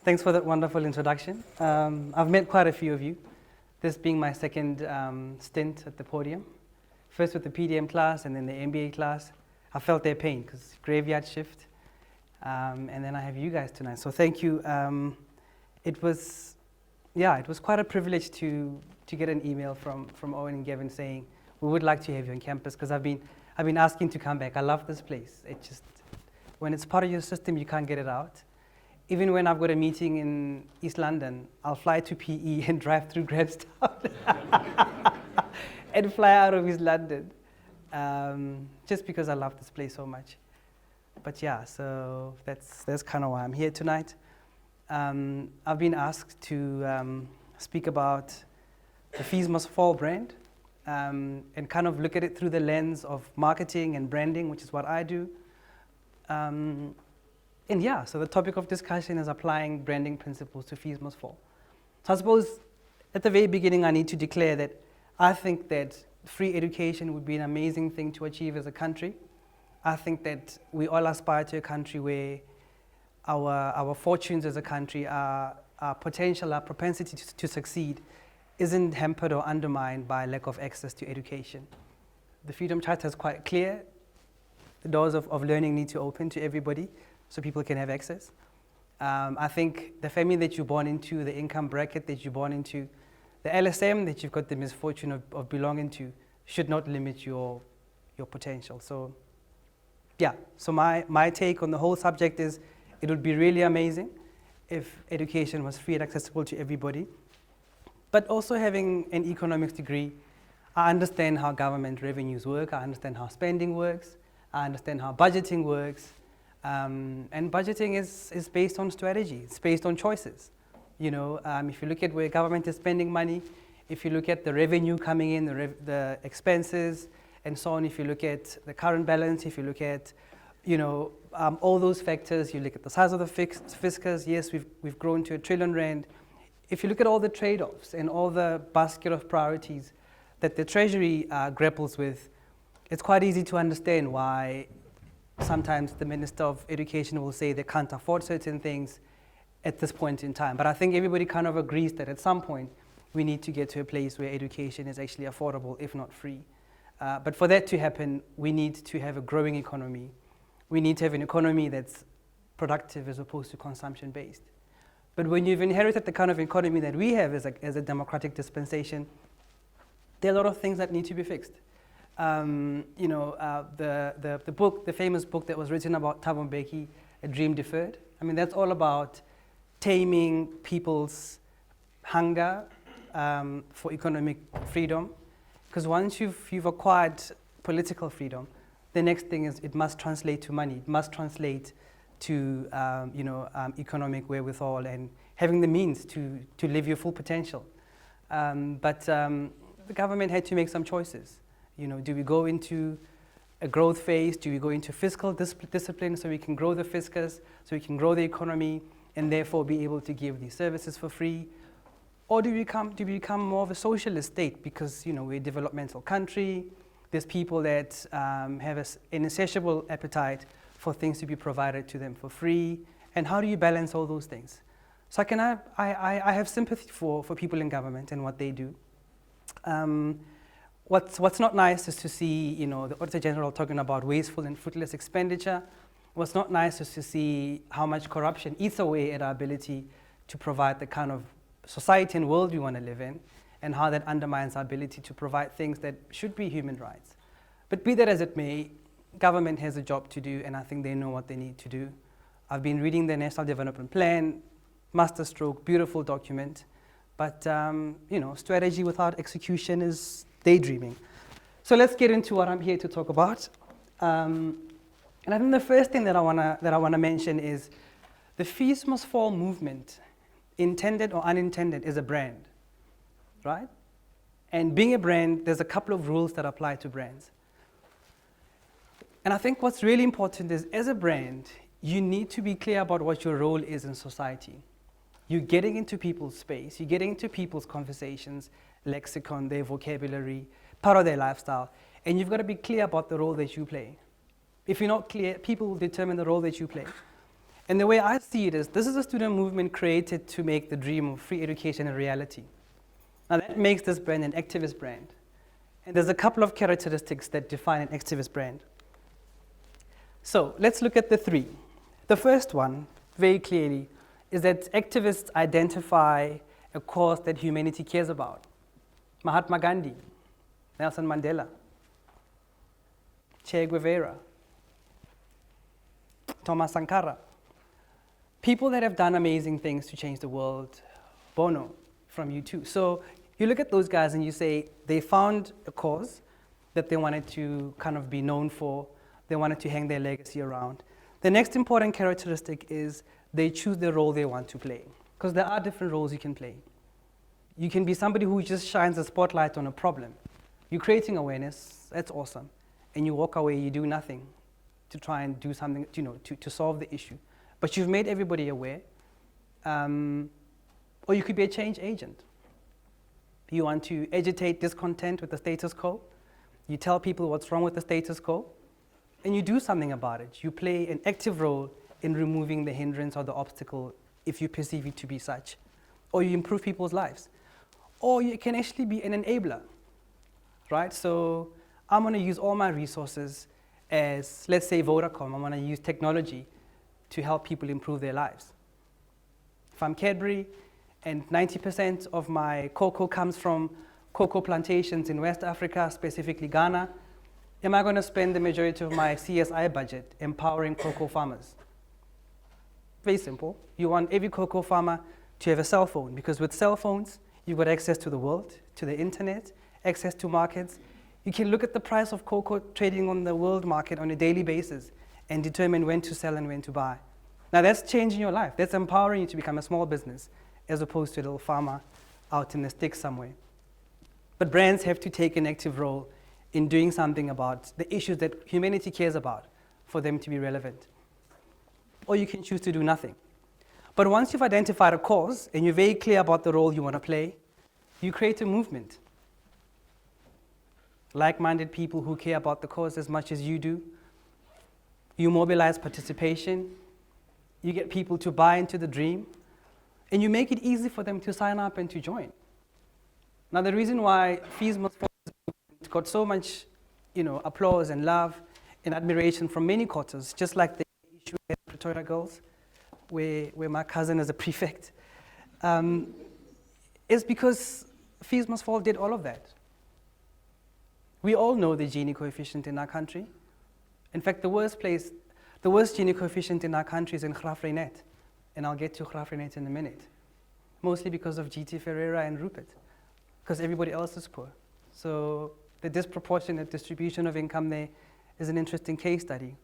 Thanks for that wonderful introduction. I've met quite a few of you, this being my second stint at the podium. First with the PDM class and then the MBA class. I felt their pain because graveyard shift. And then I have you guys tonight. So thank you. It was quite a privilege to get an email from Owen and Gavin saying, we would like to have you on campus because I've been asking to come back. I love this place. It just, when it's part of your system, you can't get it out. Even when I've got a meeting in East London, I'll fly to PE and drive through Grahamstown and fly out of East London, just because I love this place so much. But yeah, so that's kind of why I'm here tonight. I've been asked to speak about the Fees Must Fall brand and kind of look at it through the lens of marketing and branding, which is what I do. And yeah, so the topic of discussion is applying branding principles to Fees Must Fall. So I suppose at the very beginning, I need to declare that I think that free education would be an amazing thing to achieve as a country. I think that we all aspire to a country where our fortunes as a country, our potential, our propensity to succeed isn't hampered or undermined by lack of access to education. The Freedom Charter is quite clear. The doors of learning need to open to everybody so people can have access. I think the family that you're born into, the income bracket that you're born into, the LSM that you've got the misfortune of belonging to should not limit your potential. So yeah, so my take on the whole subject is it would be really amazing if education was free and accessible to everybody. But also having an economics degree, I understand how government revenues work, I understand how spending works, I understand how budgeting works. And budgeting is based on strategy, it's based on choices. You know, if you look at where government is spending money, if you look at the revenue coming in, the expenses, and so on, if you look at the current balance, if you look at, you know, all those factors, you look at the size of the fiscus, yes, we've grown to R1 trillion. If you look at all the trade-offs and all the basket of priorities that the Treasury grapples with, it's quite easy to understand why sometimes the Minister of Education will say they can't afford certain things at this point in time. But I think everybody kind of agrees that at some point we need to get to a place where education is actually affordable, if not free. But for that to happen, we need to have a growing economy. We need to have an economy that's productive as opposed to consumption-based. But when you've inherited the kind of economy that we have as a democratic dispensation, there are a lot of things that need to be fixed. You know, the book, the famous book that was written about Thabo Mbeki, A Dream Deferred. I mean, that's all about taming people's hunger for economic freedom. Because once you've acquired political freedom, the next thing is it must translate to money. It must translate to economic wherewithal and having the means to live your full potential. But the government had to make some choices. You know, do we go into a growth phase? Do we go into fiscal discipline so we can grow the fiscus, so we can grow the economy, and therefore be able to give these services for free? Or do we become more of a socialist state because, you know, we're a developmental country, there's people that have an insatiable appetite for things to be provided to them for free, and how do you balance all those things? So I have sympathy for people in government and what they do. What's not nice is to see, you know, the Auditor General talking about wasteful and fruitless expenditure. What's not nice is to see how much corruption eats away at our ability to provide the kind of society and world we want to live in, and how that undermines our ability to provide things that should be human rights. But be that as it may, government has a job to do, and I think they know what they need to do. I've been reading the National Development Plan, masterstroke, beautiful document, but you know, strategy without execution is daydreaming. So let's get into what I'm here to talk about. And I think the first thing that I wanna mention is the Fees Must Fall movement, intended or unintended, is a brand, right? And being a brand, there's a couple of rules that apply to brands. And I think what's really important is, as a brand, you need to be clear about what your role is in society. You're getting into people's space, you're getting into people's conversations, lexicon, their vocabulary, part of their lifestyle, and you've got to be clear about the role that you play. If you're not clear, people will determine the role that you play. And the way I see it is, this is a student movement created to make the dream of free education a reality. Now that makes this brand an activist brand. And there's a couple of characteristics that define an activist brand. So let's look at the three. The first one, very clearly, is that activists identify a cause that humanity cares about. Mahatma Gandhi, Nelson Mandela, Che Guevara, Thomas Sankara. People that have done amazing things to change the world. Bono from U2. So you look at those guys and you say they found a cause that they wanted to kind of be known for. They wanted to hang their legacy around. The next important characteristic is they choose the role they want to play. Because there are different roles you can play. You can be somebody who just shines a spotlight on a problem. You're creating awareness, that's awesome. And you walk away, you do nothing to try and do something, to solve the issue. But you've made everybody aware. Or you could be a change agent. You want to agitate discontent with the status quo. You tell people what's wrong with the status quo. And you do something about it. You play an active role in removing the hindrance or the obstacle if you perceive it to be such. Or you improve people's lives. Or you can actually be an enabler, right? So I'm going to use all my resources as, let's say, Vodacom. I'm going to use technology to help people improve their lives. If I'm Cadbury and 90% of my cocoa comes from cocoa plantations in West Africa, specifically Ghana, am I going to spend the majority of my CSI budget empowering cocoa farmers? Very simple. You want every cocoa farmer to have a cell phone, because with cell phones, you've got access to the world, to the internet, access to markets. You can look at the price of cocoa trading on the world market on a daily basis and determine when to sell and when to buy. Now that's changing your life. That's empowering you to become a small business as opposed to a little farmer out in the sticks somewhere. But brands have to take an active role in doing something about the issues that humanity cares about for them to be relevant. Or you can choose to do nothing. But once you've identified a cause and you're very clear about the role you want to play, you create a movement. Like-minded people who care about the cause as much as you do. You mobilize participation. You get people to buy into the dream. And you make it easy for them to sign up and to join. Now, the reason why Fees Must Fall got so much, applause and love and admiration from many quarters, just like the issue at Pretoria Girls, where my cousin is a prefect, is because Fees Must Fall did all of that. We all know the Gini coefficient in our country. In fact, the worst Gini coefficient in our country is in Grahamstown, and I'll get to Grahamstown in a minute, mostly because of GT Ferreira and Rupert, because everybody else is poor. So the disproportionate distribution of income there is an interesting case study.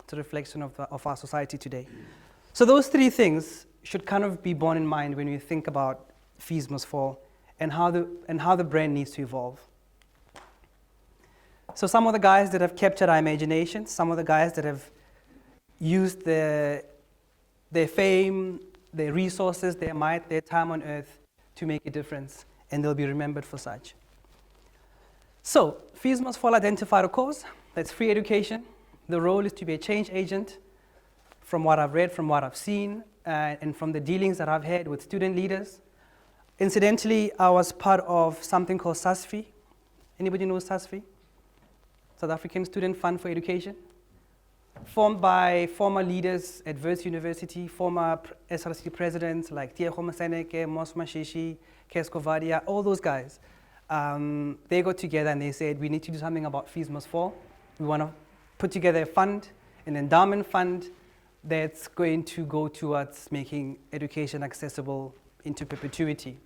It's a reflection of our society today. So those three things should kind of be borne in mind when we think about Fees Must Fall and how the brand needs to evolve. So some of the guys that have captured our imagination, some of the guys that have used their fame, their resources, their might, their time on earth to make a difference, and they'll be remembered for such. So, Fees Must Fall identified a cause, that's free education. The role is to be a change agent. From what I've read, from what I've seen, and from the dealings that I've had with student leaders. Incidentally, I was part of something called SASFI. Anybody know SASFI? South African Student Fund for Education. Formed by former leaders at Wits University, former SRC presidents like Tiego Maseneke, Mos Mashishi, Keskovadia, all those guys. They got together and they said, we need to do something about Fees Must Fall. We want to put together a fund, an endowment fund, that's going to go towards making education accessible into perpetuity.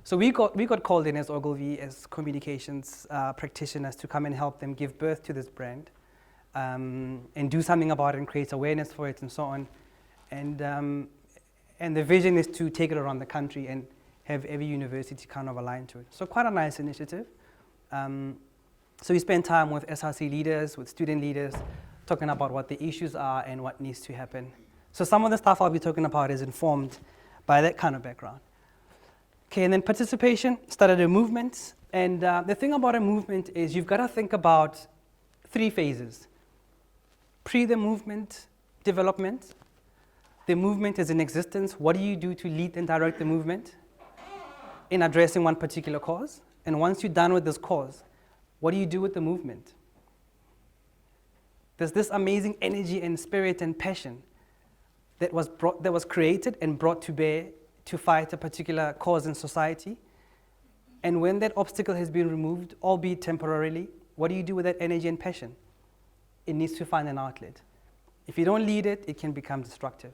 So we got called in as Ogilvy, as communications practitioners, to come and help them give birth to this brand and do something about it and create awareness for it and so on. And the vision is to take it around the country and have every university kind of aligned to it. So quite a nice initiative. So we spend time with SRC leaders, with student leaders, talking about what the issues are and what needs to happen. So some of the stuff I'll be talking about is informed by that kind of background. Okay, and then participation, started a movement. And the thing about a movement is you've got to think about 3 phases. Pre the movement development, The movement is in existence. What do you do to lead and direct the movement in addressing one particular cause? And once you're done with this cause, what do you do with the movement? There's this amazing energy and spirit and passion that was created and brought to bear to fight a particular cause in society. And when that obstacle has been removed, albeit temporarily, what do you do with that energy and passion? It needs to find an outlet. If you don't lead it, it can become destructive.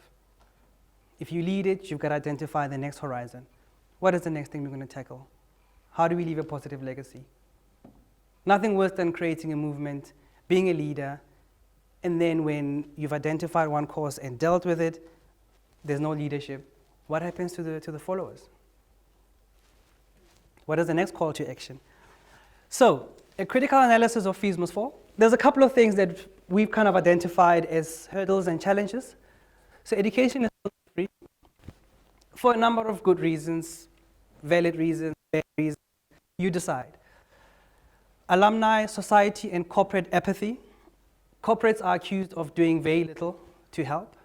If you lead it, you've got to identify the next horizon. What is the next thing we're going to tackle? How do we leave a positive legacy? Nothing worse than creating a movement, being a leader, and then when you've identified one cause and dealt with it, there's no leadership. What happens to the followers? What is the next call to action? So, a critical analysis of fees must fall. There's a couple of things that we've kind of identified as hurdles and challenges. So education is free for a number of good reasons, valid reasons, bad reasons. You decide. Alumni, society, and corporate apathy. Corporates are accused of doing very little to help.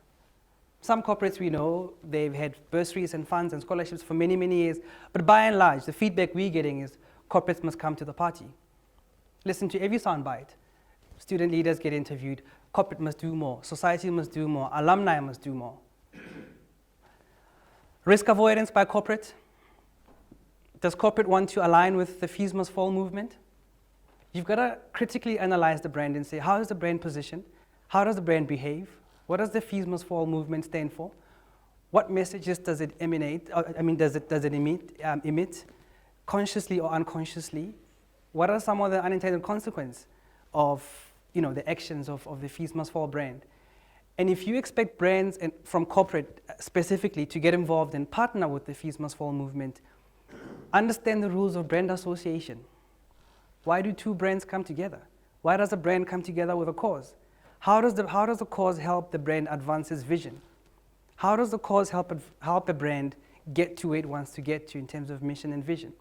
Some corporates we know, they've had bursaries and funds and scholarships for many, many years, but by and large, the feedback we're getting is corporates must come to the party. Listen to every soundbite. Student leaders get interviewed, corporate must do more, society must do more, alumni must do more. Risk avoidance by corporate. Does corporate want to align with the fees must fall movement? You've got to critically analyze the brand and say, how is the brand positioned? How does the brand behave? What does the fees must fall movement stand for? What messages does it emanate? Does it emit, consciously or unconsciously? What are some of the unintended consequences of the actions of the fees must fall brand? And if you expect brands from corporate specifically to get involved and partner with the fees must fall movement, understand the rules of brand association. Why do two brands come together? Why does a brand come together with a cause? How does the cause help the brand advance its vision? How does the cause help a brand get to where it wants to get to in terms of mission and vision?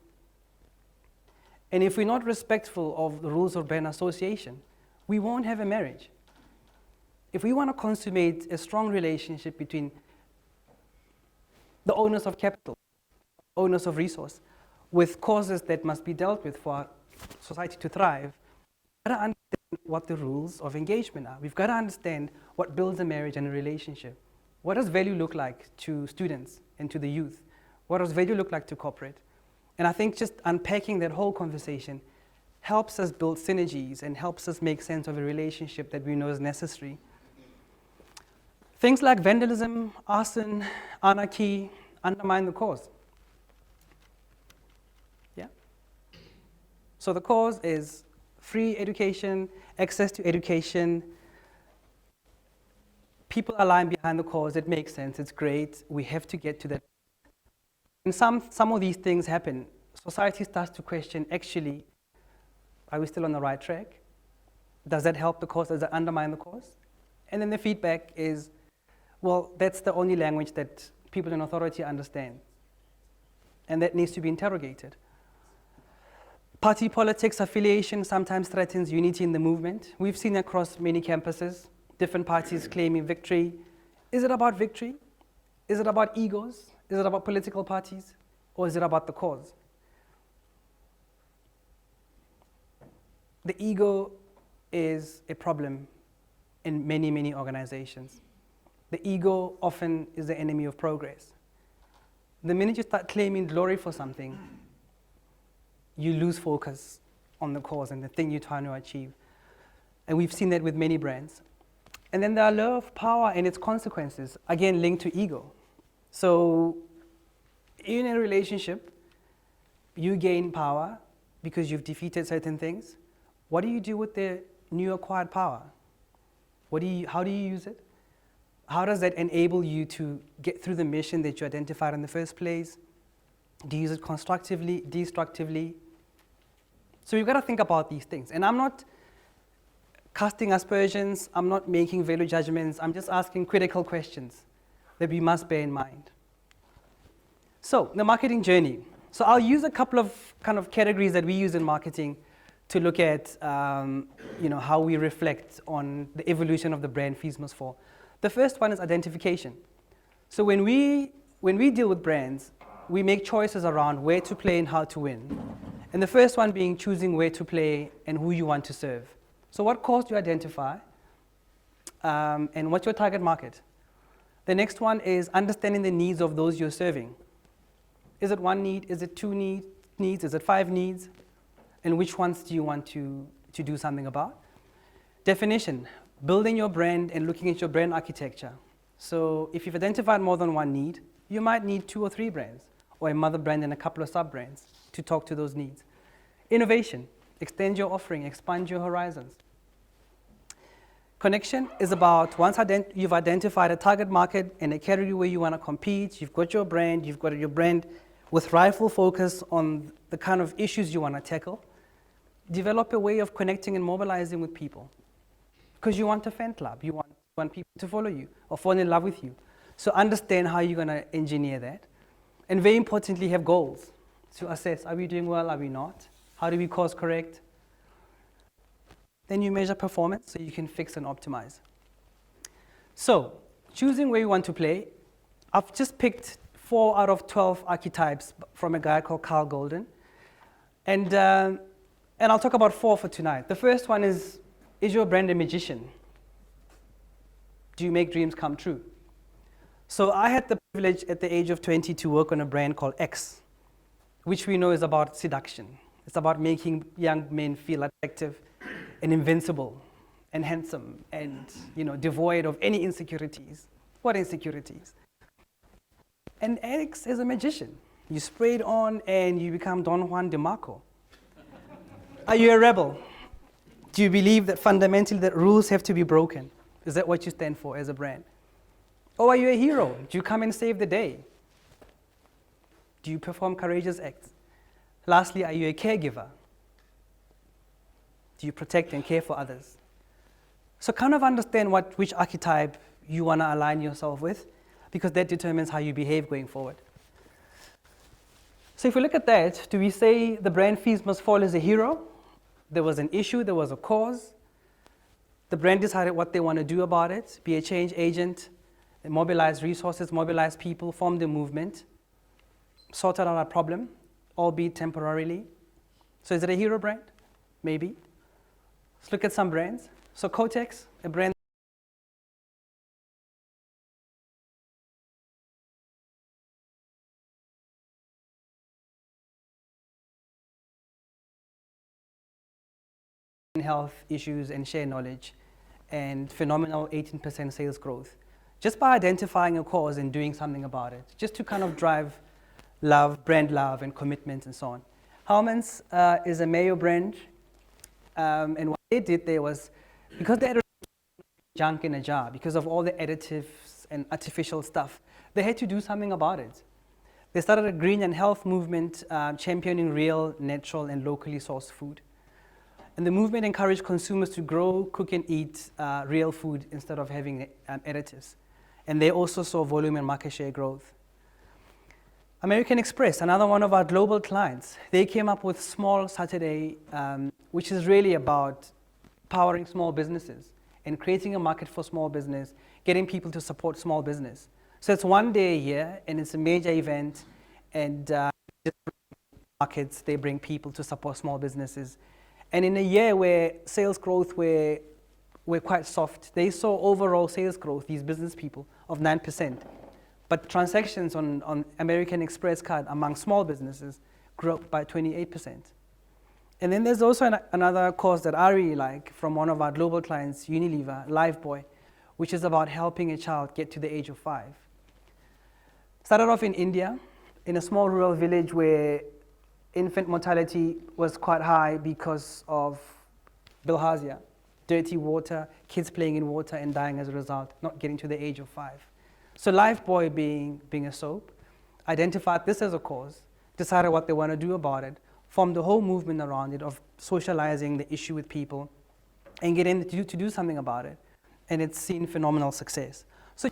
And if we're not respectful of the rules of brand association, we won't have a marriage. If we want to consummate a strong relationship between the owners of capital, owners of resource, with causes that must be dealt with for our society to thrive, we've got to understand what the rules of engagement are. We've got to understand what builds a marriage and a relationship. What does value look like to students and to the youth? What does value look like to corporate? And I think just unpacking that whole conversation helps us build synergies and helps us make sense of a relationship that we know is necessary. Things like vandalism, arson, anarchy undermine the cause. Yeah? So the cause is free education, access to education. People align behind the cause. It makes sense. It's great. We have to get to that. And some of these things happen. Society starts to question, actually, are we still on the right track? Does that help the cause? Does that undermine the cause? And then the feedback is, well, that's the only language that people in authority understand. And that needs to be interrogated. Party politics, affiliation sometimes threatens unity in the movement. We've seen across many campuses, different parties claiming victory. Is it about victory? Is it about egos? Is it about political parties? Or is it about the cause? The ego is a problem in many, many organizations. The ego often is the enemy of progress. The minute you start claiming glory for something, you lose focus on the cause and the thing you're trying to achieve. And we've seen that with many brands. And then the allure of power and its consequences, again, linked to ego. So in a relationship, you gain power because you've defeated certain things. What do you do with the new acquired power? How do you use it? How does that enable you to get through the mission that you identified in the first place? Do you use it constructively, destructively? So you've got to think about these things. And I'm not casting aspersions, I'm not making value judgments, I'm just asking critical questions that we must bear in mind. So the marketing journey. So I'll use a couple of kind of categories that we use in marketing to look at how we reflect on the evolution of the brand fees must fall. The first one is identification. So when we deal with brands, we make choices around where to play and how to win. And the first one being choosing where to play and who you want to serve. So what cause do you identify? And what's your target market? The next one is understanding the needs of those you're serving. Is it one need? Is it two needs? Is it 5 needs? And which ones do you want to do something about? Definition, building your brand and looking at your brand architecture. So if you've identified more than one need, you might need 2 or 3 brands, or a mother brand and a couple of sub-brands to talk to those needs. Innovation, extend your offering, expand your horizons. Connection is about once you've identified a target market and a category where you want to compete, you've got your brand with rifle focus on the kind of issues you want to tackle. Develop a way of connecting and mobilizing with people. Because you want a fan club, you want people to follow you or fall in love with you. So understand how you're going to engineer that. And very importantly, have goals to assess, are we doing well, are we not? How do we course correct? Then you measure performance so you can fix and optimize. So, choosing where you want to play, I've just picked 4 out of 12 archetypes from a guy called Carl Golden. And I'll talk about 4 for tonight. The first one is your brand a magician? Do you make dreams come true? So I had the privilege at the age of 20 to work on a brand called X, which we know is about seduction. It's about making young men feel attractive and invincible and handsome and devoid of any insecurities. What insecurities? And X is a magician. You spray it on and you become Don Juan de Marco. Are you a rebel? Do you believe that fundamentally that rules have to be broken? Is that what you stand for as a brand? Or are you a hero? Do you come and save the day? Do you perform courageous acts? Lastly, are you a caregiver? Do you protect and care for others? So kind of understand which archetype you want to align yourself with, because that determines how you behave going forward. So if we look at that, do we say the brand fees must fall as a hero? There was an issue, there was a cause. The brand decided what they want to do about it, be a change agent, mobilize resources, mobilize people, form the movement, sorted out a problem, albeit temporarily. So is it a hero brand? Maybe. Let's look at some brands. So Kotex, a brand in health issues and share knowledge, and phenomenal 18% sales growth. Just by identifying a cause and doing something about it, just to kind of drive love, brand love, and commitment, and so on. Hellmann's is a mayo brand, and what they did there was, because they had junk in a jar, because of all the additives and artificial stuff, they had to do something about it. They started a green and health movement championing real, natural, and locally sourced food. And the movement encouraged consumers to grow, cook, and eat real food instead of having additives. And they also saw volume and market share growth. American Express, another one of our global clients, they came up with Small Saturday, which is really about powering small businesses and creating a market for small business, getting people to support small business. So it's one day a year, and it's a major event, and markets, they bring people to support small businesses. And in a year where sales growth were quite soft, they saw overall sales growth, these business people, of 9%. But transactions on American Express card among small businesses grew up by 28%. And then there's also another course that I really like from one of our global clients, Unilever, Lifebuoy, which is about helping a child get to the age of 5. Started off in India, in a small rural village where infant mortality was quite high because of bilharzia, dirty water, kids playing in water and dying as a result, not getting to the age of 5. So Lifebuoy, being a soap, identified this as a cause, decided what they want to do about it, formed the whole movement around it of socializing the issue with people and getting them to do something about it. And it's seen phenomenal success. So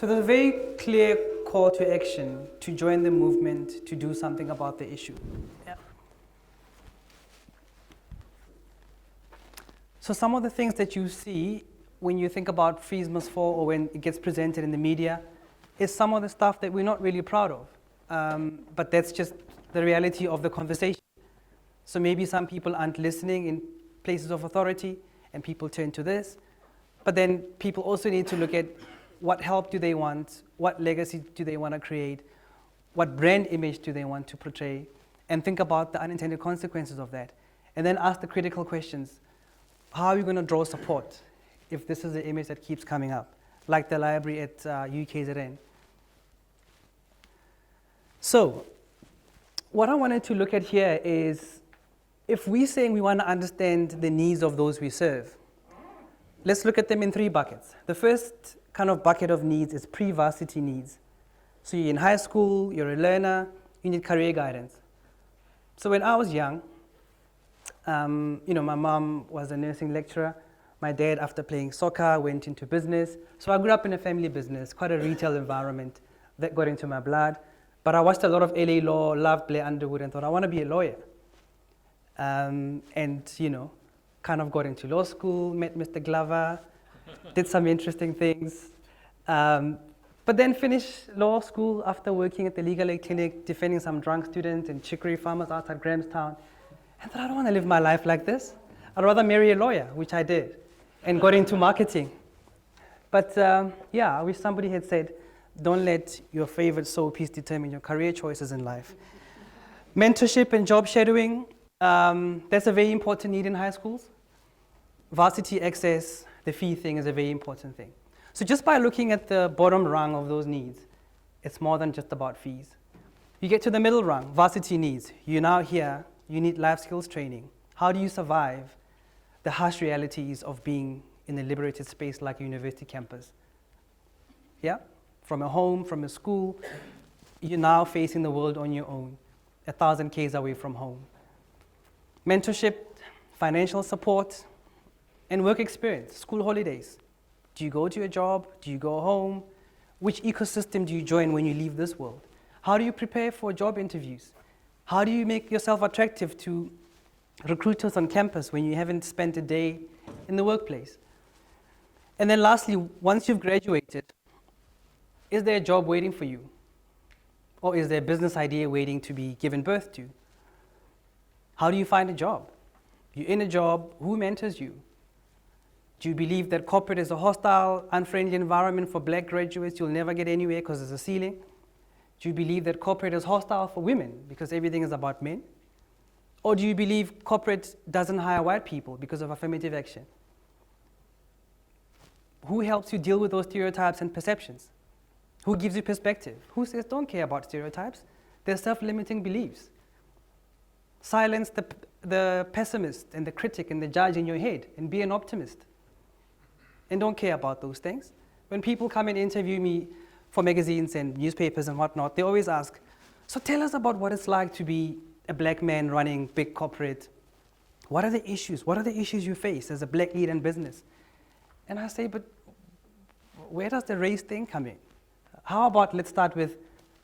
So there's a very clear call to action to join the movement, to do something about the issue. Yeah. So some of the things that you see when you think about Fees Must Fall or when it gets presented in the media is some of the stuff that we're not really proud of. But that's just the reality of the conversation. So maybe some people aren't listening in places of authority and people turn to this. But then people also need to look at what help do they want, what legacy do they want to create, what brand image do they want to portray, and think about the unintended consequences of that. And then ask the critical questions. How are we going to draw support if this is the image that keeps coming up, like the library at UKZN? So, what I wanted to look at here is, if we're saying we want to understand the needs of those we serve, let's look at them in 3 buckets. The first kind of bucket of needs is pre-varsity needs. So you're in high school, you're a learner, you need career guidance. So when I was young, my mom was a nursing lecturer. My dad, after playing soccer, went into business. So I grew up in a family business, quite a retail environment that got into my blood. But I watched a lot of LA Law, loved Blair Underwood, and thought I want to be a lawyer. Kind of got into law school, met Mr. Glover, did some interesting things. But then finished law school after working at the legal aid clinic, defending some drunk students and chicory farmers outside Grahamstown. And thought, I don't want to live my life like this. I'd rather marry a lawyer, which I did, and got into marketing. But I wish somebody had said, don't let your favorite soul piece determine your career choices in life. Mentorship and job shadowing, that's a very important need in high schools. Varsity access, the fee thing is a very important thing. So just by looking at the bottom rung of those needs, it's more than just about fees. You get to the middle rung, varsity needs. You're now here, you need life skills training. How do you survive the harsh realities of being in a liberated space like a university campus? Yeah? From a home, from a school, you're now facing the world on your own, 1,000 k's away from home. Mentorship, financial support, and work experience, school holidays. Do you go to your job? Do you go home? Which ecosystem do you join when you leave this world? How do you prepare for job interviews? How do you make yourself attractive to recruiters on campus when you haven't spent a day in the workplace? And then lastly, once you've graduated, is there a job waiting for you? Or is there a business idea waiting to be given birth to? How do you find a job? You're in a job, who mentors you? Do you believe that corporate is a hostile, unfriendly environment for black graduates? You'll never get anywhere because there's a ceiling. Do you believe that corporate is hostile for women because everything is about men? Or do you believe corporate doesn't hire white people because of affirmative action? Who helps you deal with those stereotypes and perceptions? Who gives you perspective? Who says don't care about stereotypes? They're self-limiting beliefs. Silence the pessimist and the critic and the judge in your head and be an optimist. And don't care about those things. When people come and interview me for magazines and newspapers and whatnot, they always ask, so tell us about what it's like to be a black man running big corporate. What are the issues? What are the issues you face as a black leader in business? And I say, but where does the race thing come in? How about let's start with,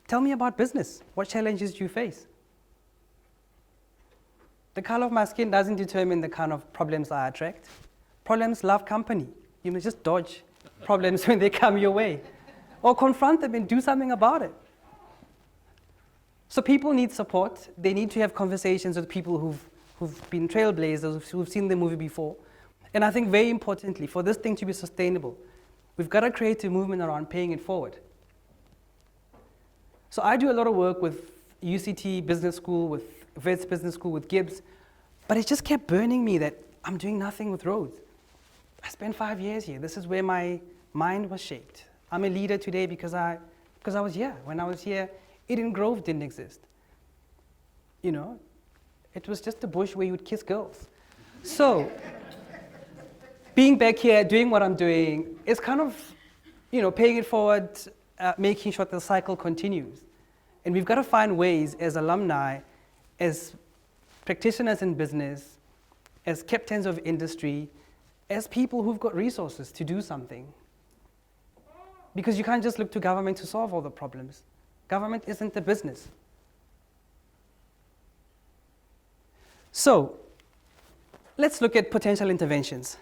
tell me about business. What challenges do you face? The color of my skin doesn't determine the kind of problems I attract. Problems love company. You must just dodge problems when they come your way. Or confront them and do something about it. So people need support. They need to have conversations with people who've been trailblazers, who've seen the movie before. And I think very importantly, for this thing to be sustainable, we've got to create a movement around paying it forward. So I do a lot of work with UCT Business School, with Rhodes Business School, with Gibbs, but it just kept burning me that I'm doing nothing with Rhodes. I spent 5 years here. This is where my mind was shaped. I'm a leader today because I was here. When I was here, Eden Grove didn't exist. You know, it was just a bush where you would kiss girls. So, being back here, doing what I'm doing, is kind of, paying it forward, making sure the cycle continues. And we've got to find ways as alumni, as practitioners in business, as captains of industry, as people who've got resources to do something. Because you can't just look to government to solve all the problems. Government isn't a business. So, let's look at potential interventions.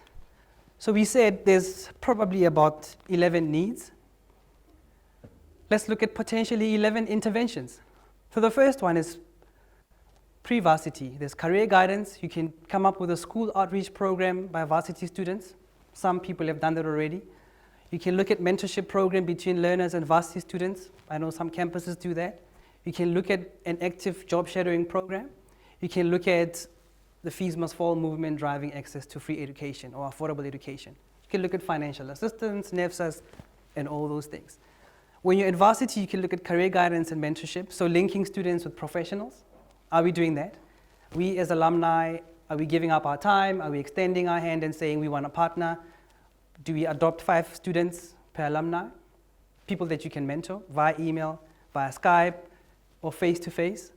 So we said there's probably about 11 needs. Let's look at potentially 11 interventions. So the first one is pre-varsity. There's career guidance. You can come up with a school outreach program by varsity students. Some people have done that already. You can look at mentorship program between learners and varsity students. I know some campuses do that. You can look at an active job shadowing program. You can look at the Fees Must Fall movement driving access to free education or affordable education. You can look at financial assistance, NEFSAs, and all those things. When you're at varsity, you can look at career guidance and mentorship, so linking students with professionals. Are we doing that? We as alumni, are we giving up our time? Are we extending our hand and saying we want a partner? Do we adopt 5 students per alumni? People that you can mentor via email, via Skype, or face-to-face.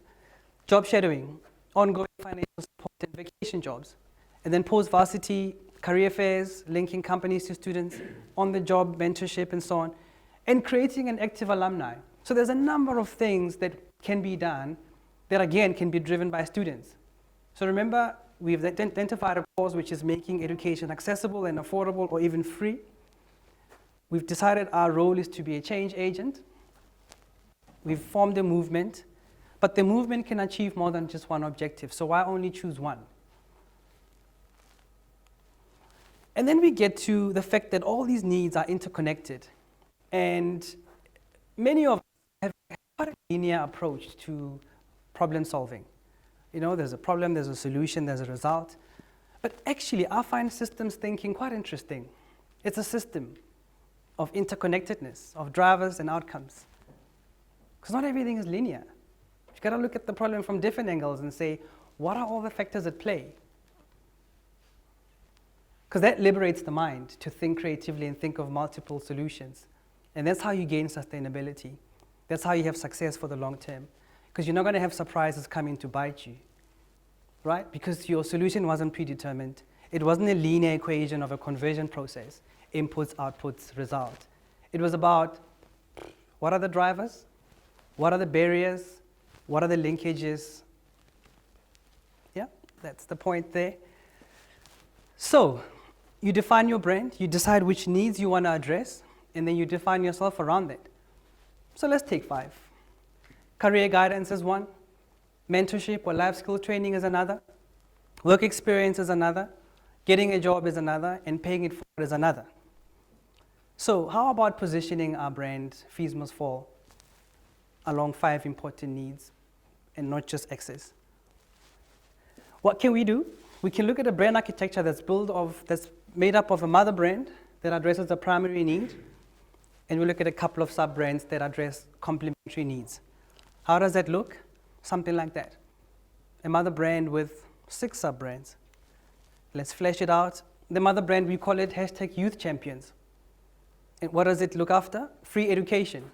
Job shadowing, ongoing financial support and vacation jobs. And then post-varsity, career fairs, linking companies to students, on-the-job mentorship and so on, and creating an active alumni. So there's a number of things that can be done that again can be driven by students. So remember, we've identified a cause which is making education accessible and affordable or even free. We've decided our role is to be a change agent. We've formed a movement, but the movement can achieve more than just one objective, so why only choose one? And then we get to the fact that all these needs are interconnected, and many of us have quite a linear approach to problem solving. You know, there's a problem, there's a solution, there's a result. But actually, I find systems thinking quite interesting. It's a system of interconnectedness, of drivers and outcomes. Because not everything is linear. You've got to look at the problem from different angles and say, what are all the factors at play? Because that liberates the mind to think creatively and think of multiple solutions. And that's how you gain sustainability. That's how you have success for the long term. Because you're not going to have surprises coming to bite you, right? Because your solution wasn't predetermined. It wasn't a linear equation of a conversion process, inputs, outputs, result. It was about what are the drivers, what are the barriers, what are the linkages. Yeah, that's the point there. So you define your brand, you decide which needs you want to address, and then you define yourself around that. So let's take 5. Career guidance is one, mentorship or life skill training is another, work experience is another, getting a job is another, and paying it forward is another. So how about positioning our brand, Fees Must Fall, along 5 important needs and not just access? What can we do? We can look at a brand architecture that's made up of a mother brand that addresses the primary need, and we look at a couple of sub-brands that address complementary needs. How does that look? Something like that. A mother brand with 6 sub-brands. Let's flesh it out. The mother brand, we call it #Youth Champions. And what does it look after? Free education.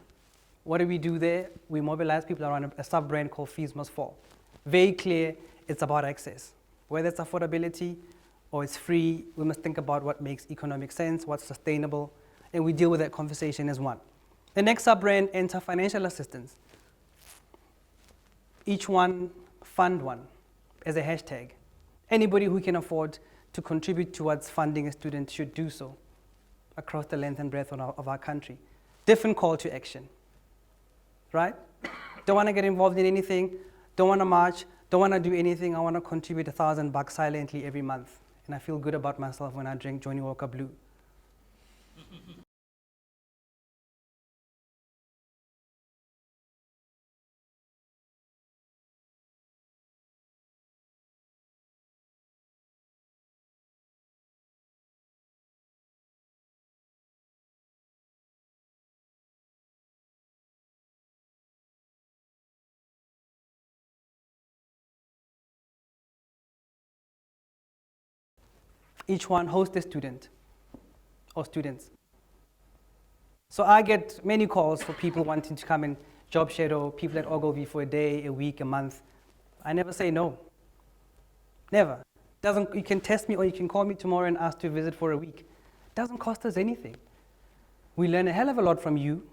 What do we do there? We mobilize people around a sub-brand called Fees Must Fall. Very clear, it's about access. Whether it's affordability or it's free, we must think about what makes economic sense, what's sustainable, and we deal with that conversation as one. The next sub-brand, enter financial assistance. Each one, fund one, as a hashtag. Anybody who can afford to contribute towards funding a student should do so across the length and breadth of our country. Different call to action, right? Don't want to get involved in anything, don't want to march, don't want to do anything. I want to contribute $1,000 silently every month. And I feel good about myself when I drink Johnny Walker Blue. Each one hosts a student or students. So I get many calls for people wanting to come and job shadow, people at Ogilvy for a day, a week, a month. I never say no. Never. You can test me or you can call me tomorrow and ask to visit for a week. Doesn't cost us anything. We learn a hell of a lot from you,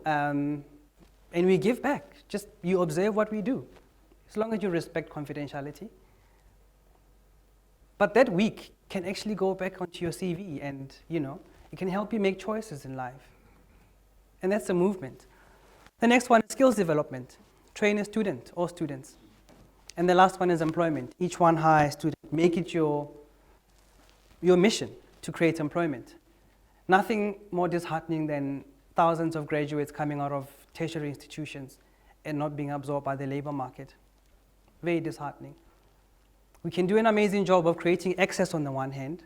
and we give back. Just you observe what we do, as long as you respect confidentiality. But that week can actually go back onto your CV, and it can help you make choices in life. And that's a movement. The next one is skills development. Train a student or students. And the last one is employment. Each one hire a student. Make it your mission to create employment. Nothing more disheartening than thousands of graduates coming out of tertiary institutions and not being absorbed by the labor market. Very disheartening. We can do an amazing job of creating access on the one hand,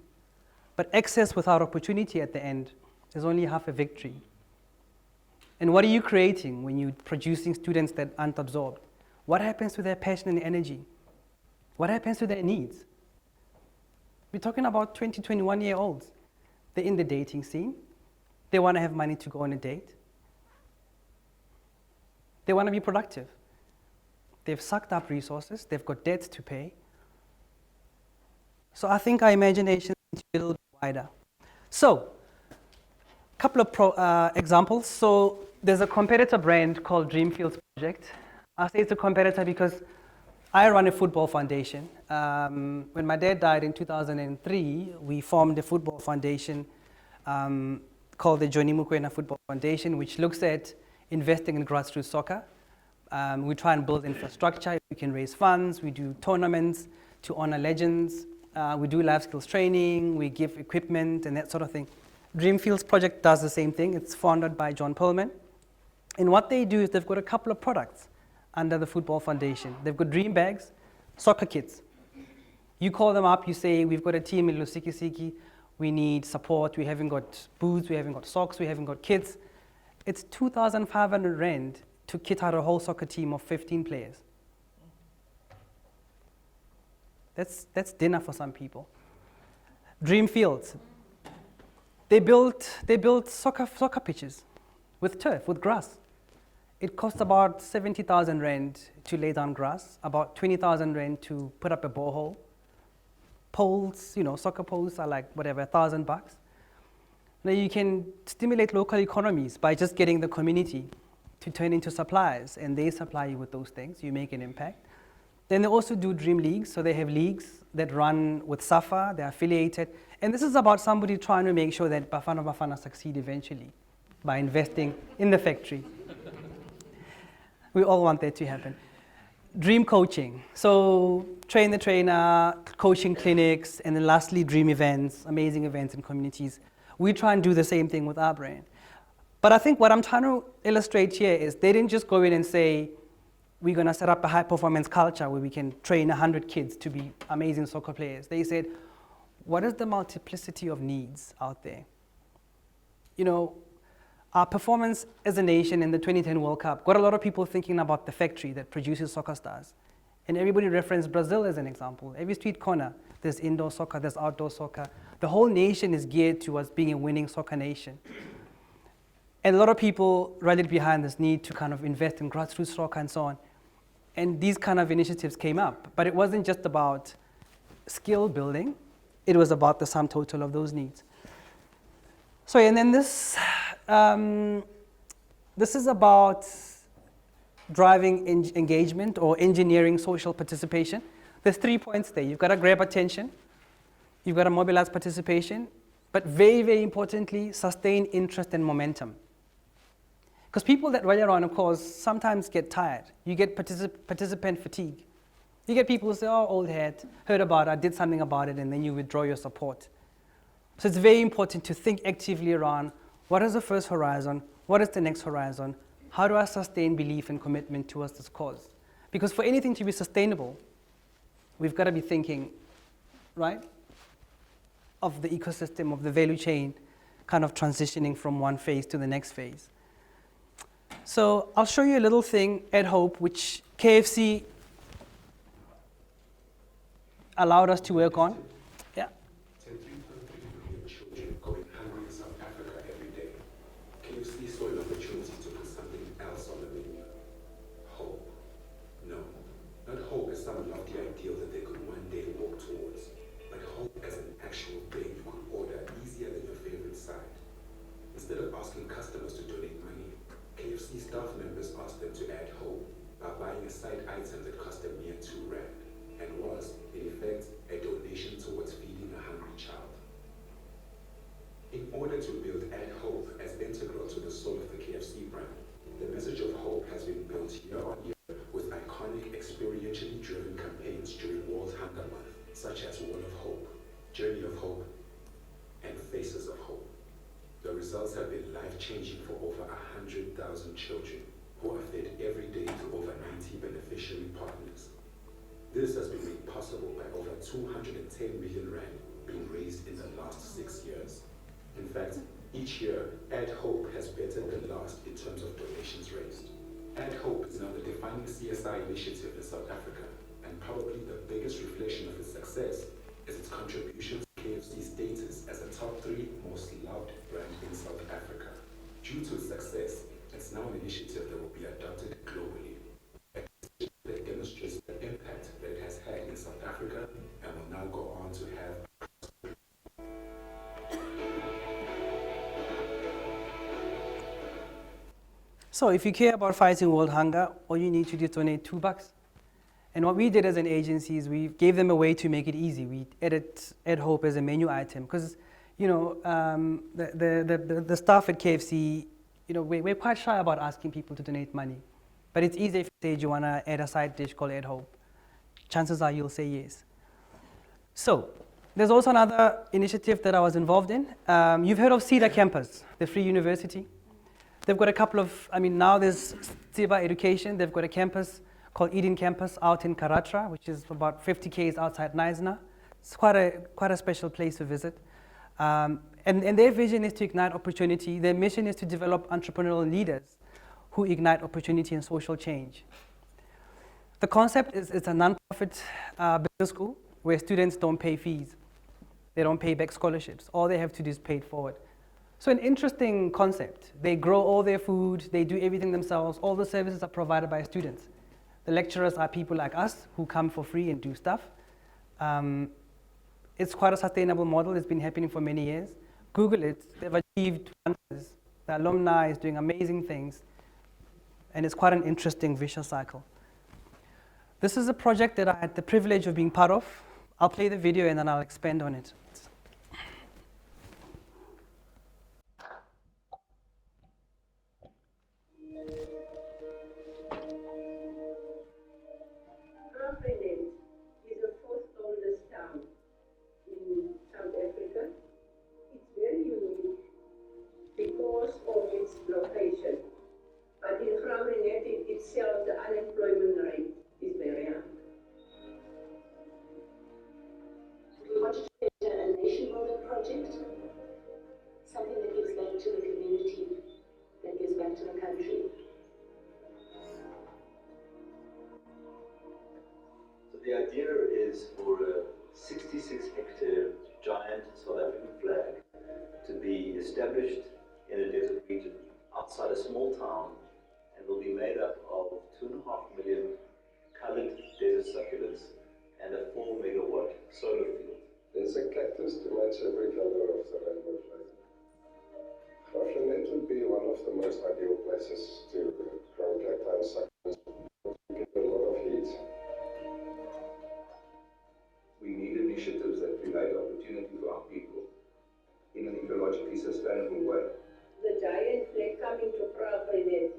but access without opportunity at the end is only half a victory. And what are you creating when you're producing students that aren't absorbed? What happens to their passion and energy? What happens to their needs? We're talking about 20, 21-year-olds. They're in the dating scene. They want to have money to go on a date. They want to be productive. They've sucked up resources. They've got debts to pay. So I think our imagination is a little bit wider. So, a couple of examples. So there's a competitor brand called Dreamfields Project. I say it's a competitor because I run a football foundation. When my dad died in 2003, we formed a football foundation called the Johnny Makoena Football Foundation, which looks at investing in grassroots soccer. We try and build infrastructure. We can raise funds. We do tournaments to honor legends. We do life skills training. We give equipment and that sort of thing. Dreamfields Project does the same thing. It's founded by John Pullman. And what they do is they've got a couple of products under the Football Foundation. They've got dream bags, soccer kits. You call them up, you say, we've got a team in Lusikisiki, we need support, we haven't got boots, we haven't got socks, we haven't got kits. It's 2,500 Rand to kit out a whole soccer team of 15 players. That's dinner for some people. Dreamfields. They built soccer pitches with turf, with grass. It costs about 70,000 Rand to lay down grass, about 20,000 Rand to put up a borehole. Poles, soccer poles are like whatever, $1,000. Now you can stimulate local economies by just getting the community to turn into suppliers, and they supply you with those things. You make an impact. Then they also do dream leagues, so they have leagues that run with SAFA, they're affiliated. And this is about somebody trying to make sure that Bafana succeed eventually by investing in the factory. We all want that to happen. Dream coaching. So train the trainer, coaching clinics, and then lastly, dream events, amazing events in communities. We try and do the same thing with our brand. But I think what I'm trying to illustrate here is they didn't just go in and say, we're going to set up a high-performance culture where we can train 100 kids to be amazing soccer players. They said, what is the multiplicity of needs out there? Our performance as a nation in the 2010 World Cup got a lot of people thinking about the factory that produces soccer stars. And everybody referenced Brazil as an example. Every street corner, there's indoor soccer, there's outdoor soccer. The whole nation is geared towards being a winning soccer nation. And a lot of people rallied behind this need to kind of invest in grassroots soccer and so on. And these kind of initiatives came up. But it wasn't just about skill building. It was about the sum total of those needs. So, and then this is about driving engagement or engineering social participation. There's 3 points there. You've got to grab attention, you've got to mobilize participation, but very, very importantly, sustain interest and momentum. Because people that rally around a cause sometimes get tired. You get participant fatigue. You get people who say, oh, old hat, heard about it, I did something about it, and then you withdraw your support. So it's very important to think actively around what is the first horizon, what is the next horizon, how do I sustain belief and commitment towards this cause? Because for anything to be sustainable, we've got to be thinking, right, of the ecosystem, of the value chain, kind of transitioning from one phase to the next phase. So I'll show you a little thing at Hope, which KFC allowed us to work on. Yeah. 3.3 million children going hungry in South Africa every day. KFC saw an opportunity to put something else on the menu. Hope. No, not hope as some lofty ideal that they could one day walk towards, but hope as an actual thing you could order easier than your favorite side. side item that cost a mere R2 and was, in effect, a donation towards feeding a hungry child. In order to build Add Hope as integral to the soul of the KFC brand, the message of hope has been built year on year with iconic, experientially driven campaigns during World Hunger Month, such as Wall of Hope, Journey of Hope, and Faces of Hope. The results have been life-changing for over 100,000 children who are fed every day to over 90 beneficiary partners. This has been made possible by over 210 million rand being raised in the last 6 years. In fact, each year, Add Hope has bettered the last in terms of donations raised. Add Hope is now the defining CSI initiative in South Africa, and probably the biggest reflection of its success is its contribution to KFC's status as a top 3 most loved brand in South Africa. Due to its success, it's now an initiative that will be adopted globally, a decision that demonstrates the impact that it has had in South Africa and will now go on to have. So if you care about fighting world hunger, all you need to do is donate $2. And what we did as an agency is we gave them a way to make it easy. We Add Hope as a menu item because, you know, the staff at KFC, you know, we're quite shy about asking people to donate money. But it's easy if you say you want to add a side dish called Add Hope. Chances are you'll say yes. So there's also another initiative that I was involved in. You've heard of Cedar Campus, the free university. They've got a couple of, now there's Tsiba Education. They've got a campus called Eden Campus out in Karatra, which is about 50 km outside Knysna. It's quite a special place to visit. And their vision is to ignite opportunity. Their mission is to develop entrepreneurial leaders who ignite opportunity and social change. The concept is it's a non-profit business school where students don't pay fees. They don't pay back scholarships. All they have to do is pay it forward. So an interesting concept. They grow all their food, they do everything themselves, all the services are provided by students. The lecturers are people like us who come for free and do stuff. It's quite a sustainable model, it's been happening for many years. Google it, they've achieved wonders. The alumni is doing amazing things, and it's quite an interesting vicious cycle. This is a project that I had the privilege of being part of. I'll play the video and then I'll expand on it. The unemployment rate is very high. We want to create a nation building project, something that gives back to the community, that gives back to the country. So the idea is for a 66-hectare giant South African flag to be established in a desert region outside a small town, and will be made up of 2.5 million coloured desert succulents and a 4 megawatt solar field. There's a cactus to match every colour of the rainbow flag. Grahamstown would be one of the most ideal places to grow cacti and succulents. You get a lot of heat. We need initiatives that create opportunity for our people in an ecologically sustainable way. The giant flag coming to Grahamstown,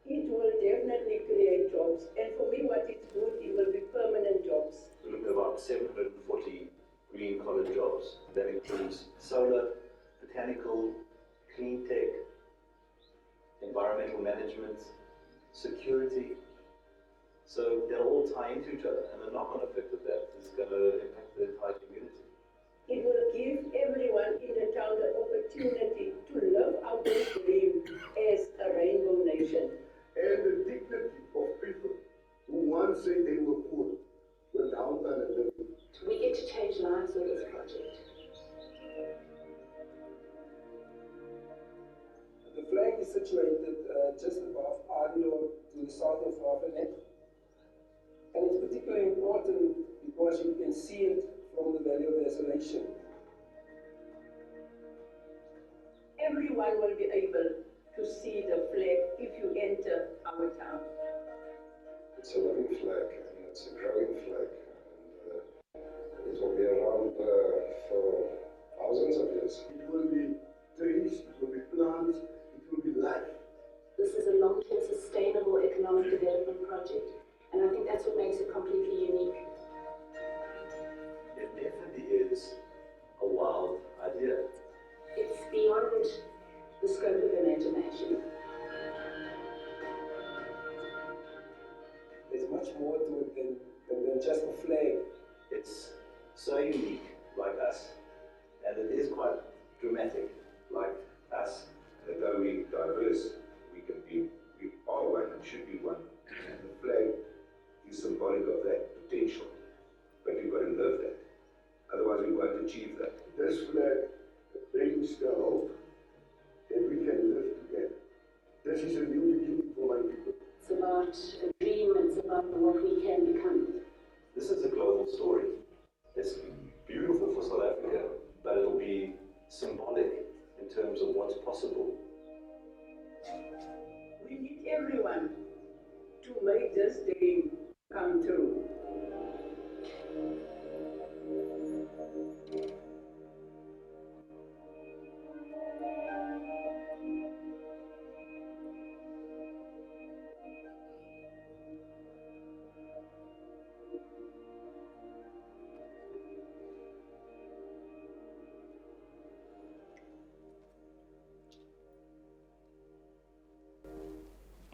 it will definitely create jobs. And for me, what is good, it will be permanent jobs. We're looking at about 740 green-collar jobs. That includes solar, botanical, clean tech, environmental management, security. So they'll all tie into each other, and the knock-on effect of that is going to impact the entire community. It will give everyone in the town the opportunity to live out their dream as a rainbow nation. And the dignity of people who once said they were poor, were downtrodden and living. We get to change lives with this project. The flag is situated just above Arno to the south of Grahamstown. And it's particularly important because you can see it from the Valley of Desolation. Everyone will be able to see the flag if you enter our town. It's It's a living flag, and it's a growing flag. And it will be around for thousands of years. It will be trees, it will be plants, it will be life. This is a long-term sustainable economic development project, and I think that's what makes it completely unique. It definitely is a wild idea. It's beyond the scope of imagination. There's much more to it than just a flag. It's so unique, like us, and it is quite dramatic, like us. And though we're diverse, we are one and should be one. And the flag is symbolic of that potential. But we've got to live that. Otherwise we won't achieve that. This flag brings the hope that we can live together. This is a new beginning for my people. It's about a dream, it's about what we can become. This is a global story. It's beautiful for South Africa, but it'll be symbolic in terms of what's possible. We need everyone to make this dream come true.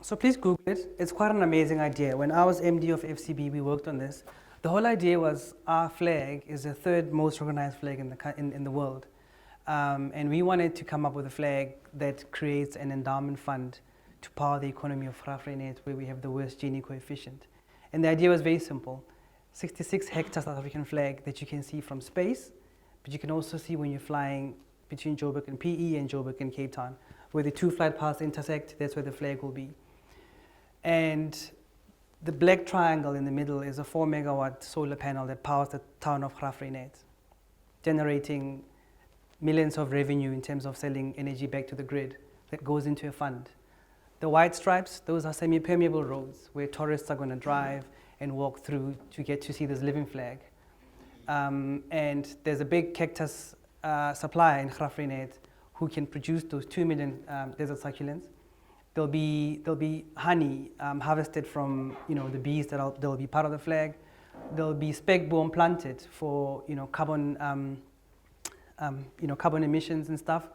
So please Google it. It's quite an amazing idea. When I was MD of FCB, we worked on this. The whole idea was our flag is the third most recognized flag in the world. And we wanted to come up with a flag that creates an endowment fund to power the economy of Grahamstown, where we have the worst Gini coefficient. And the idea was very simple. 66 hectare South African flag that you can see from space, but you can also see when you're flying between Joburg and PE and Joburg and Cape Town. Where the two flight paths intersect, that's where the flag will be. And the black triangle in the middle is a 4 megawatt solar panel that powers the town of Grahamstown, generating millions of revenue in terms of selling energy back to the grid that goes into a fund. The white stripes, those are semi-permeable roads where tourists are going to drive and walk through to get to see this living flag. And there's a big cactus supplier in Grahamstown who can produce those 2 million desert succulents. There'll be honey harvested from the bees that'll be part of the flag. There'll be spekboom planted for carbon carbon emissions and stuff.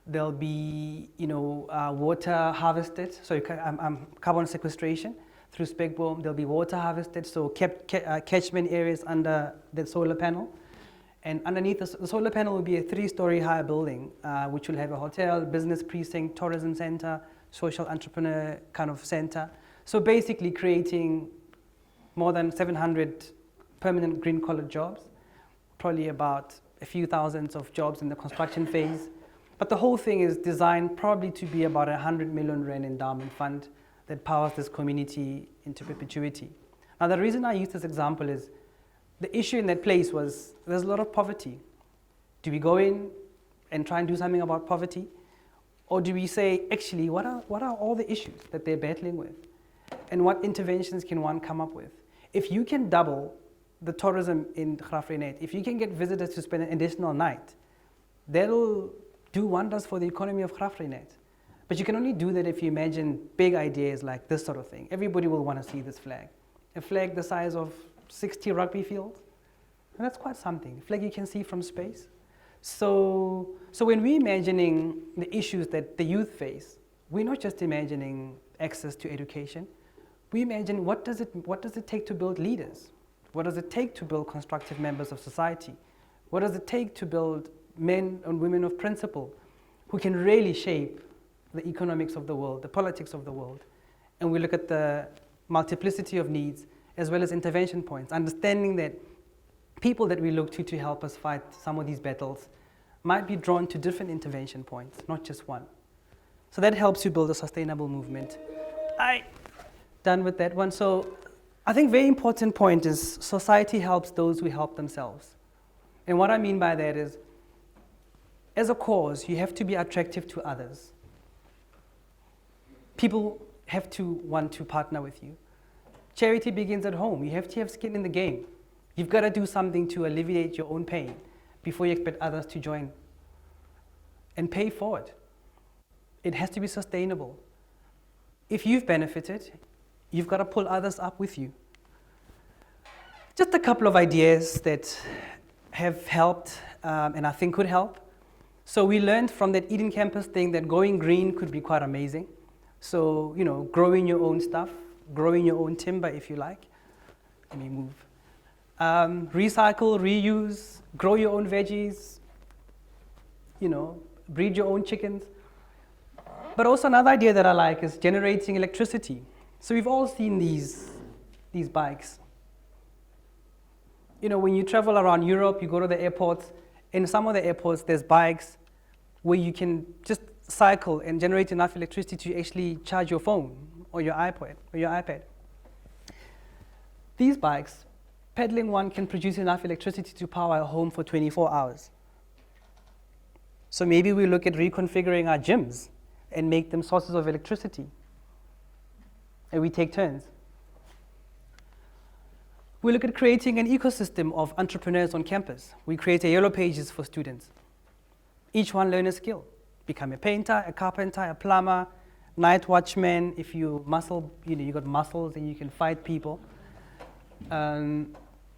There'll be water harvested, so carbon sequestration through spekboom. There'll be water harvested, so catchment areas under the solar panel. And underneath the solar panel will be a 3-story high building, which will have a hotel, business precinct, tourism center, social entrepreneur kind of center. So basically creating more than 700 permanent green-collar jobs, probably about a few thousands of jobs in the construction phase. But the whole thing is designed probably to be about a 100 million rand endowment fund that powers this community into perpetuity. Now the reason I use this example is the issue in that place was there's a lot of poverty. Do we go in and try and do something about poverty? Or do we say, actually, what are all the issues that they're battling with? And what interventions can one come up with? If you can double the tourism in Grahamstown, if you can get visitors to spend an additional night, that'll do wonders for the economy of Grahamstown. But you can only do that if you imagine big ideas like this sort of thing. Everybody will want to see this flag. A flag the size of 60 rugby fields, and that's quite something. A flag you can see from space. So when we're imagining the issues that the youth face, we're not just imagining access to education. We imagine what does it take to build leaders? What does it take to build constructive members of society? What does it take to build men and women of principle who can really shape the economics of the world, the politics of the world? And we look at the multiplicity of needs as well as intervention points, understanding that people that we look to help us fight some of these battles might be drawn to different intervention points, not just one. So that helps you build a sustainable movement. Done with that one. So I think very important point is society helps those who help themselves. And what I mean by that is, as a cause, you have to be attractive to others. People have to want to partner with you. Charity begins at home. You have to have skin in the game. You've got to do something to alleviate your own pain before you expect others to join and pay for it. It has to be sustainable. If you've benefited, you've got to pull others up with you. Just a couple of ideas that have helped and I think could help. So we learned from that Eden Campus thing that going green could be quite amazing. So, growing your own stuff, growing your own timber if you like. Let me move. Recycle, reuse, grow your own veggies, breed your own chickens. But also another idea that I like is generating electricity. So we've all seen these bikes. When you travel around Europe, you go to the airports. In some of the airports, there's bikes where you can just cycle and generate enough electricity to actually charge your phone or your iPad or your iPad. These bikes, pedaling one can produce enough electricity to power a home for 24 hours. So maybe we look at reconfiguring our gyms and make them sources of electricity. And we take turns. We look at creating an ecosystem of entrepreneurs on campus. We create a yellow pages for students. Each one learn a skill. Become a painter, a carpenter, a plumber, night watchman. If you you got muscles and you can fight people.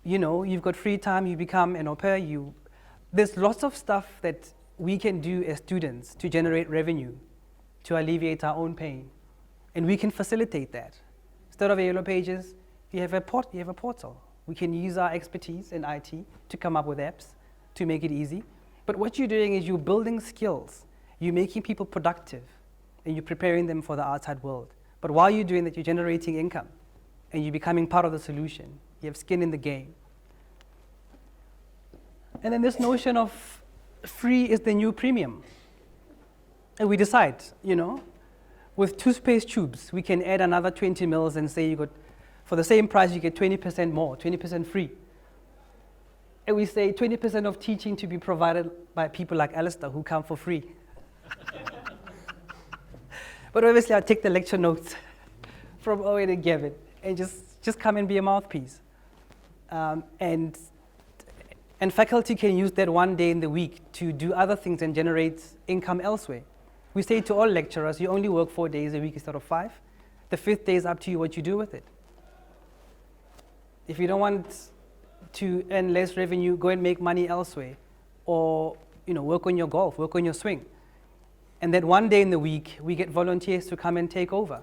You've got free time, you become an au pair. There's lots of stuff that we can do as students to generate revenue, to alleviate our own pain. And we can facilitate that. Instead of yellow pages, you have a portal. We can use our expertise in IT to come up with apps to make it easy. But what you're doing is you're building skills. You're making people productive, and you're preparing them for the outside world. But while you're doing that, you're generating income, and you're becoming part of the solution. You have skin in the game. And then this notion of free is the new premium. And we decide, with toothpaste tubes, we can add another 20 mils and say for the same price, you get 20% more, 20% free. And we say 20% of teaching to be provided by people like Alistair who come for free. But obviously, I'll take the lecture notes from Owen and Gavin and just come and be a mouthpiece. And faculty can use that one day in the week to do other things and generate income elsewhere. We say to all lecturers, you only work 4 days a week instead of 5. The 5th day is up to you what you do with it. If you don't want to earn less revenue, go and make money elsewhere. Or work on your golf, work on your swing. And then one day in the week, we get volunteers to come and take over.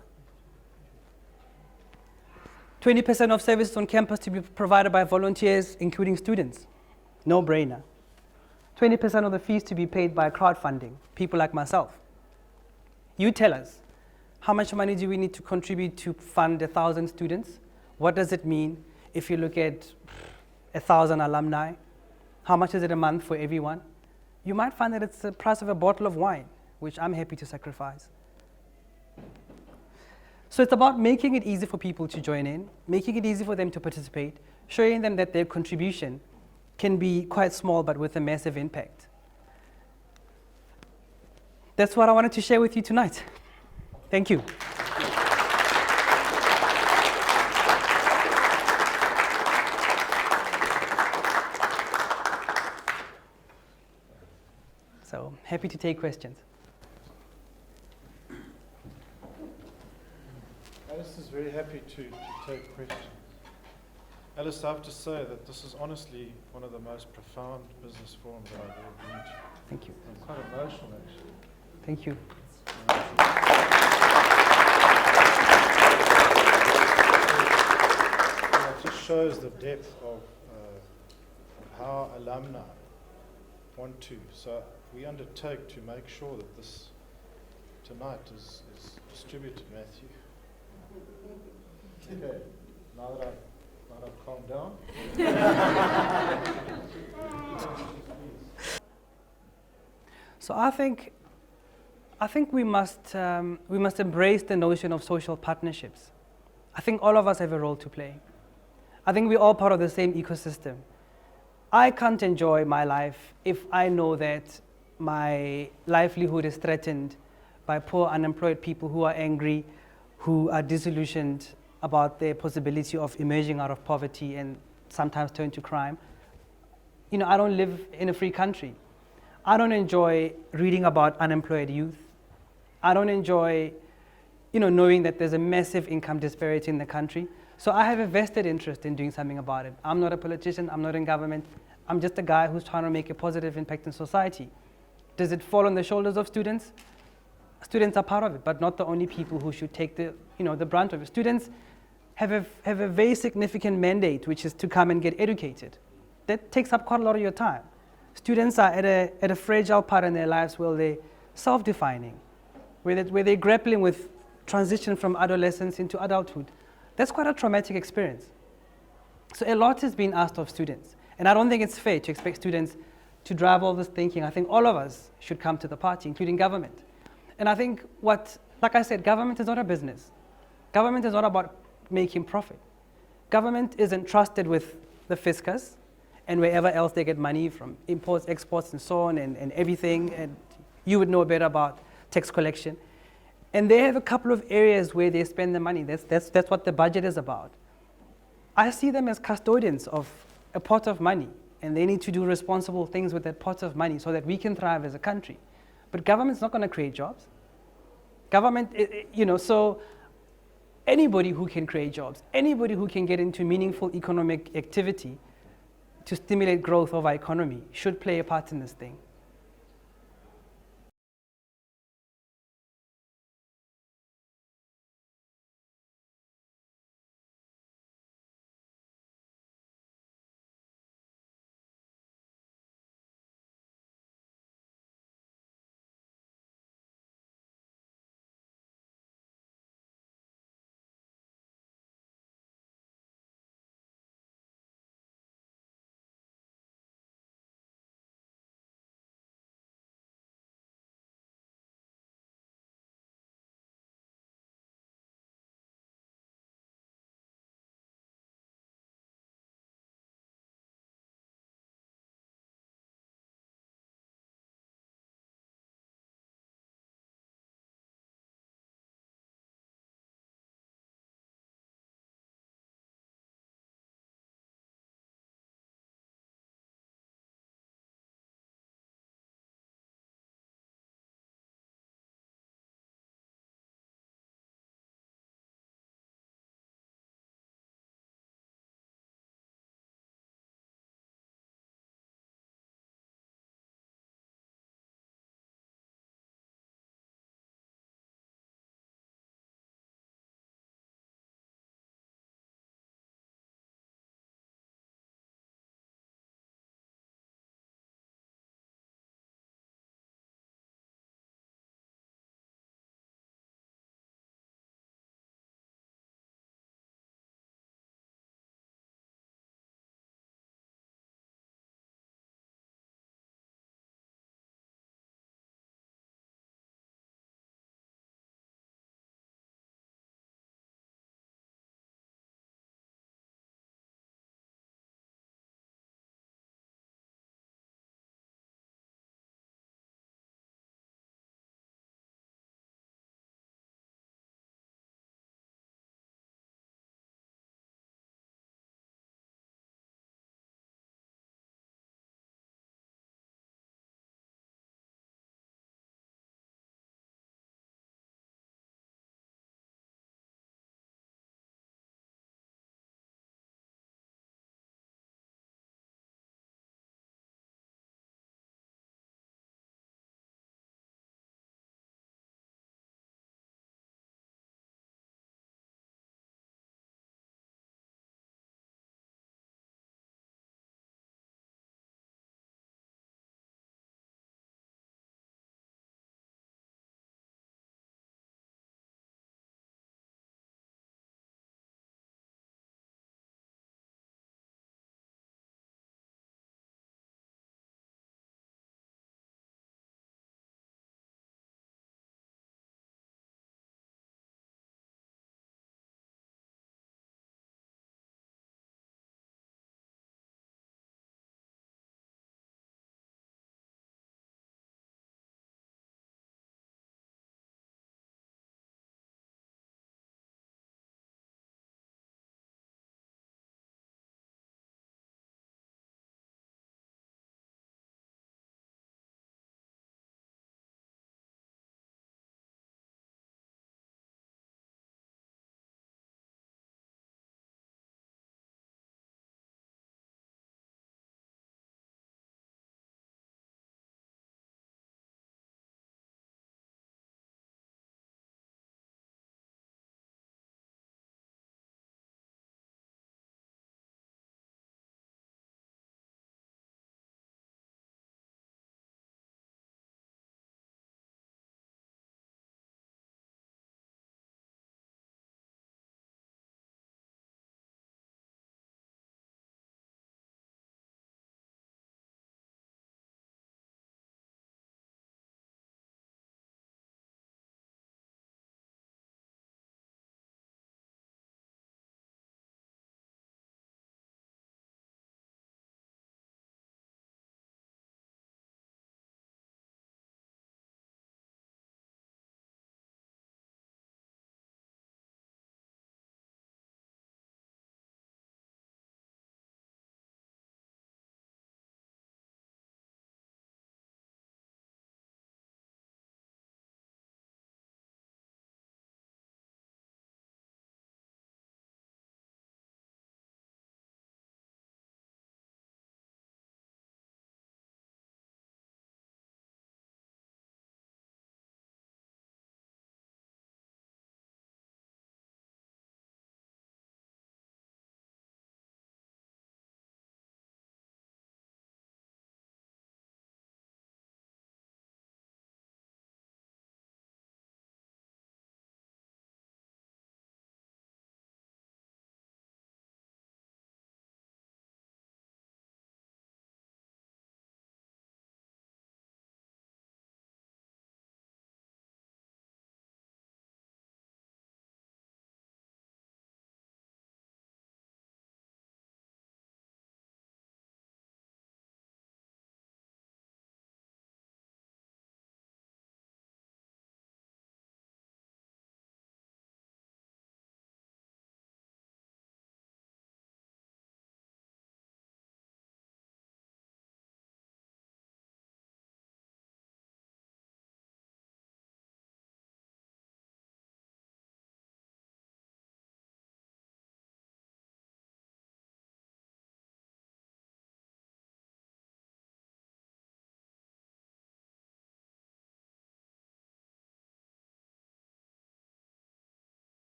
20% of services on campus to be provided by volunteers, including students. No brainer. 20% of the fees to be paid by crowdfunding, people like myself. You tell us, how much money do we need to contribute to fund 1,000 students? What does it mean if you look at 1,000 alumni? How much is it a month for everyone? You might find that it's the price of a bottle of wine, which I'm happy to sacrifice. So it's about making it easy for people to join in, making it easy for them to participate, showing them that their contribution can be quite small but with a massive impact. That's what I wanted to share with you tonight. Thank you. So happy to take questions. Alistair is very happy to take questions. Alistair, I have to say that this is honestly one of the most profound business forums that I've ever been to. Thank you. I'm quite emotional, actually. Thank you. It just shows the depth of how alumni want to. So we undertake to make sure that this tonight is distributed, Matthew. Okay, now that I've calmed down. So I think we must embrace the notion of social partnerships. I think all of us have a role to play. I think we're all part of the same ecosystem. I can't enjoy my life if I know that my livelihood is threatened by poor unemployed people who are angry, who are disillusioned, about their possibility of emerging out of poverty and sometimes turn to crime. You know, I don't live in a free country. I don't enjoy reading about unemployed youth. I don't enjoy, knowing that there's a massive income disparity in the country. So I have a vested interest in doing something about it. I'm not a politician, I'm not in government. I'm just a guy who's trying to make a positive impact in society. Does it fall on the shoulders of students? Students are part of it, but not the only people who should take the brunt of it. Students have a very significant mandate, which is to come and get educated. That takes up quite a lot of your time. Students are at a fragile part in their lives where they're self-defining, where they're grappling with transition from adolescence into adulthood. That's quite a traumatic experience. So a lot is being asked of students. And I don't think it's fair to expect students to drive all this thinking. I think all of us should come to the party, including government. And I think like I said, government is not a business. Government is not about making profit. Government is entrusted with the fiscus and wherever else they get money from, imports, exports, and so on, and everything. And you would know better about tax collection. And they have a couple of areas where they spend the money. That's what the budget is about. I see them as custodians of a pot of money, and they need to do responsible things with that pot of money so that we can thrive as a country. But government's not going to create jobs. Government, so anybody who can create jobs, anybody who can get into meaningful economic activity to stimulate growth of our economy should play a part in this thing.